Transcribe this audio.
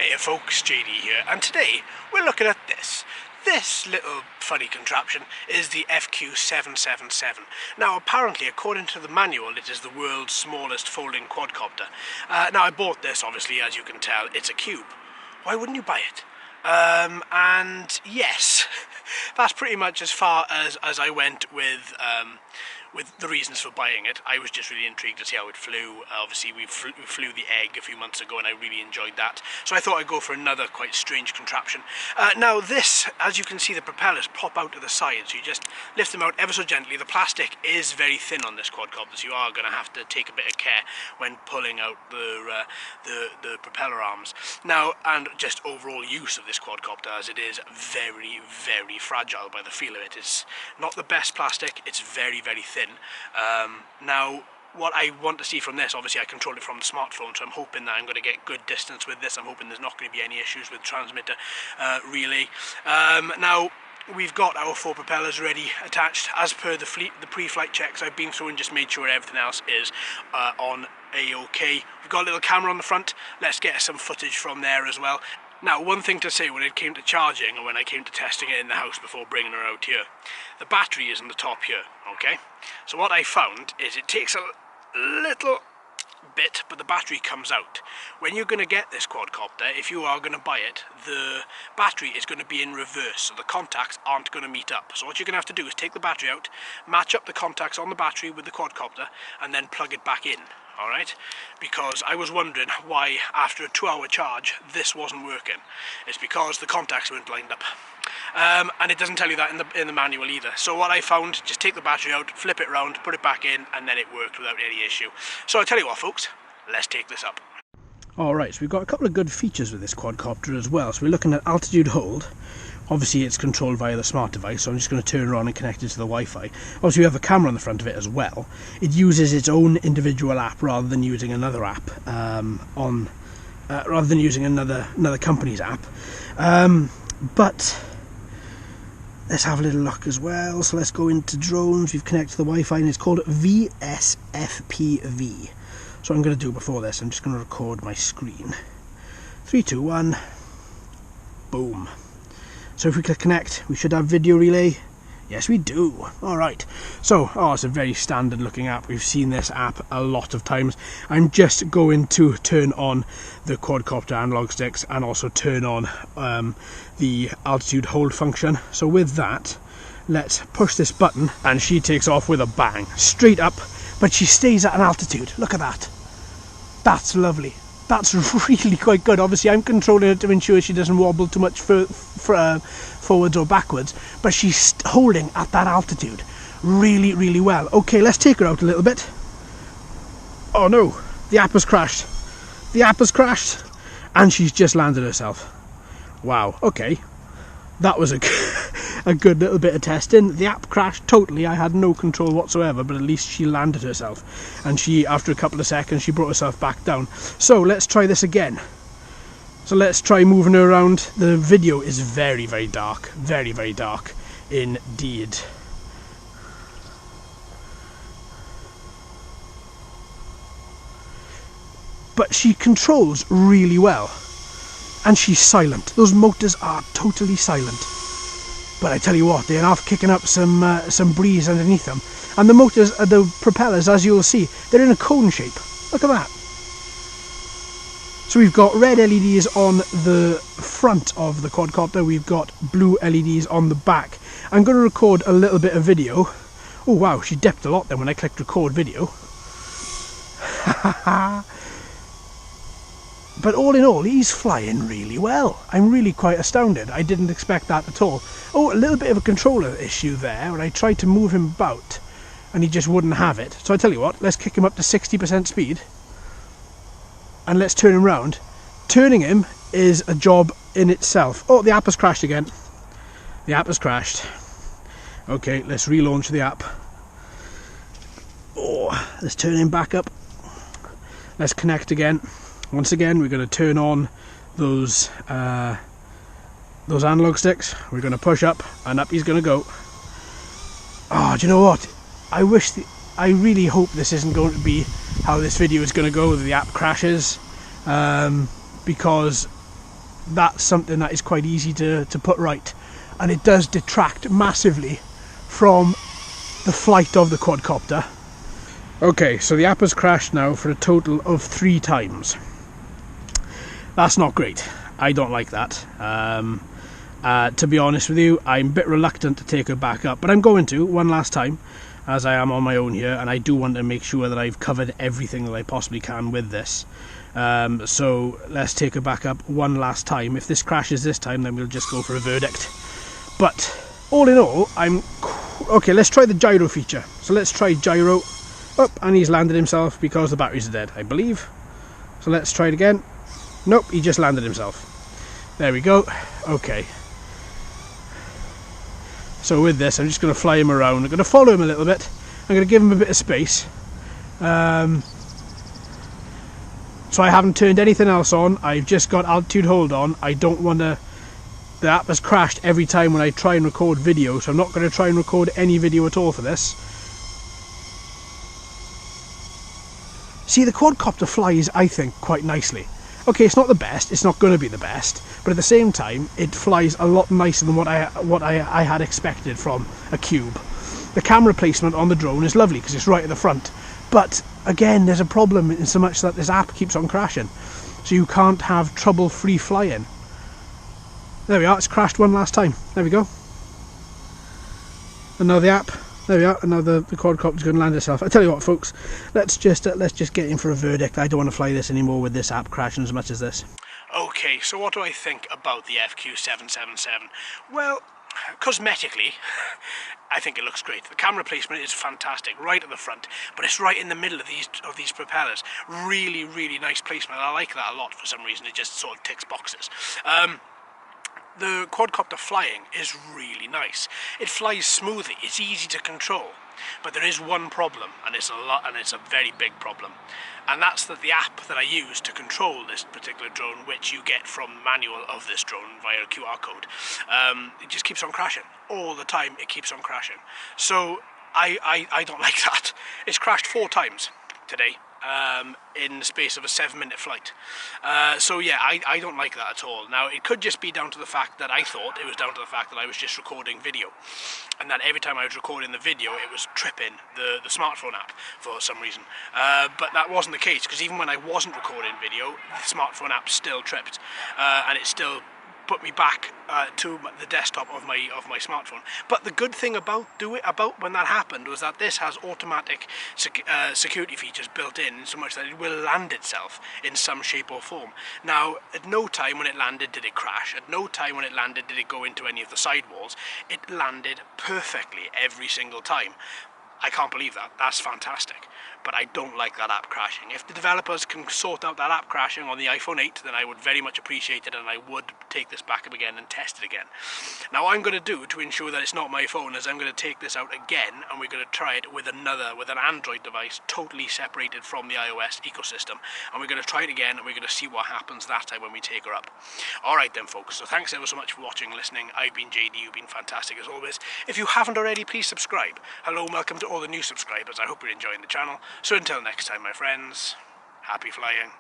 Hey folks, JD here, and today we're looking at this. This little funny contraption is the FQ777. Now apparently, according to the manual, it is the world's smallest folding quadcopter. Now I bought this, obviously, as you can tell, it's a cube. Why wouldn't you buy it? And yes, that's pretty much as far as I went with the reasons for buying it. I was just really intrigued to see how it flew. Obviously we flew the egg a few months ago and I really enjoyed that. So I thought I'd go for another quite strange contraption. Now this, as you can see, the propellers pop out to the side, so you just lift them out ever so gently. The plastic is very thin on this quadcopter, so you are going to have to take a bit of care when pulling out the propeller arms. Now, and just overall use of this quadcopter, as it is very, very fragile by the feel of it. It's not the best plastic, it's very, very thin. Now what I want to see from this, obviously I control it from the smartphone, so I'm hoping that I'm going to get good distance with this. I'm hoping there's not going to be any issues with transmitter relay. Now we've got our 4 propellers ready attached as per the pre-flight checks I've been through, and just made sure everything else is on A-OK. We've got a little camera on the front. Let's get some footage from there as well. Now, one thing to say when it came to charging, and when I came to testing it in the house before bringing her out here, the battery is in the top here, okay? So what I found is it takes a little bit, but the battery comes out. When you're going to get this quadcopter, if you are going to buy it, the battery is going to be in reverse, so the contacts aren't going to meet up. So what you're going to have to do is take the battery out, match up the contacts on the battery with the quadcopter, and then plug it back in. Alright, because I was wondering why after a 2-hour charge this wasn't working. It's because the contacts weren't lined up, and it doesn't tell you that in the manual either. So what I found, just take the battery out, flip it round, put it back in, and then it worked without any issue. So I tell you what folks, let's take this up. Alright, so we've got a couple of good features with this quadcopter as well. So we're looking at altitude hold. Obviously it's controlled via the smart device, so I'm just going to turn it on and connect it to the Wi-Fi. Obviously we have a camera on the front of it as well. It uses its own individual app rather than using another app, rather than using another company's app. But let's have a little look as well. So let's go into drones. We've connected to the Wi-Fi and it's called Wifi FPV. So what I'm going to do before this, I'm just going to record my screen. 3, 2, 1, boom. So if we click connect, we should have video relay. Yes, we do. Alright. So, it's a very standard looking app. We've seen this app a lot of times. I'm just going to turn on the quadcopter analog sticks and also turn on the altitude hold function. So with that, let's push this button and she takes off with a bang. Straight up, but she stays at an altitude. Look at that. That's lovely. That's really quite good. Obviously I'm controlling it to ensure she doesn't wobble too much forwards or backwards, but she's holding at that altitude really, really well. Okay, let's take her out a little bit. Oh no, the app has crashed. The app has crashed and she's just landed herself. Wow, okay. That was a good little bit of testing. The app crashed totally. I had no control whatsoever, but at least she landed herself. And she, after a couple of seconds, she brought herself back down. So let's try this again. So let's try moving her around. The video is very, very dark. Very, very dark indeed. But she controls really well. And she's silent. Those motors are totally silent. But I tell you what, they are kicking up some breeze underneath them. And the motors, the propellers, as you'll see, they're in a cone shape. Look at that. So we've got red LEDs on the front of the quadcopter. We've got blue LEDs on the back. I'm going to record a little bit of video. Oh wow, she dipped a lot then when I clicked record video. But all in all, he's flying really well. I'm really quite astounded. I didn't expect that at all. Oh, a little bit of a controller issue there, when I tried to move him about, and he just wouldn't have it. So I tell you what, let's kick him up to 60% speed, and let's turn him round. Turning him is a job in itself. Oh, the app has crashed again. The app has crashed. Okay, let's relaunch the app. Oh, let's turn him back up. Let's connect again. Once again, we're going to turn on those analog sticks. We're going to push up, and up he's going to go. Oh, do you know what? I really hope this isn't going to be how this video is going to go, that the app crashes, because that's something that is quite easy to put right, and it does detract massively from the flight of the quadcopter. Okay, so the app has crashed now for a total of 3 times. That's not great. I don't like that. To be honest with you, I'm a bit reluctant to take it back up, but I'm going to one last time, as I am on my own here, and I do want to make sure that I've covered everything that I possibly can with this. So let's take it back up one last time. If this crashes this time, then we'll just go for a verdict. But all in all, okay, let's try the gyro feature. So let's try gyro. Oh, and he's landed himself because the batteries are dead, I believe. So let's try it again. Nope, he just landed himself. There we go. Okay. So with this, I'm just going to fly him around. I'm going to follow him a little bit. I'm going to give him a bit of space. So I haven't turned anything else on. I've just got altitude hold on. I don't want to... The app has crashed every time when I try and record video, so I'm not going to try and record any video at all for this. See, the quadcopter flies, I think, quite nicely. Okay, it's not the best, it's not going to be the best, but at the same time, it flies a lot nicer than what I had expected from a cube. The camera placement on the drone is lovely because it's right at the front, but again, there's a problem in so much that this app keeps on crashing, so you can't have trouble-free flying. There we are, it's crashed one last time. There we go. And now the app. There we are, and now the quadcopter's going to land itself. I tell you what, folks, let's just get in for a verdict. I don't want to fly this anymore with this app crashing as much as this. Okay, so what do I think about the FQ777? Well, cosmetically, I think it looks great. The camera placement is fantastic, right at the front, but it's right in the middle of these propellers. Really, really nice placement. I like that a lot for some reason. It just sort of ticks boxes. The quadcopter flying is really nice. It flies smoothly, it's easy to control. But there is one problem, and it's a very big problem. And that's that the app that I use to control this particular drone, which you get from the manual of this drone via a QR code, it just keeps on crashing. All the time it keeps on crashing. So I don't like that. It's crashed 4 times today. In the space of a 7-minute flight. So yeah, I don't like that at all. Now, it could just be down to the fact that I thought it was down to the fact that I was just recording video, and that every time I was recording the video, it was tripping the smartphone app for some reason. But that wasn't the case, because even when I wasn't recording video, the smartphone app still tripped, and it still put me back to the desktop of my smartphone. But the good thing about when that happened was that this has automatic security features built in, so much that it will land itself in some shape or form. Now, at no time when it landed did it crash. At no time when it landed did it go into any of the sidewalls. It landed perfectly every single time. I can't believe that. That's fantastic. But I don't like that app crashing. If the developers can sort out that app crashing on the iPhone 8, then I would very much appreciate it, and I would take this back up again and test it again. Now, what I'm going to do to ensure that it's not my phone is I'm going to take this out again, and we're going to try it with an Android device totally separated from the iOS ecosystem. And we're going to try it again, and we're going to see what happens that time when we take her up. Alright then, folks, so thanks ever so much for watching and listening. I've been JD, you've been fantastic as always. If you haven't already, please subscribe. Hello and welcome to all the new subscribers. I hope you're enjoying the channel. So until next time, my friends, happy flying.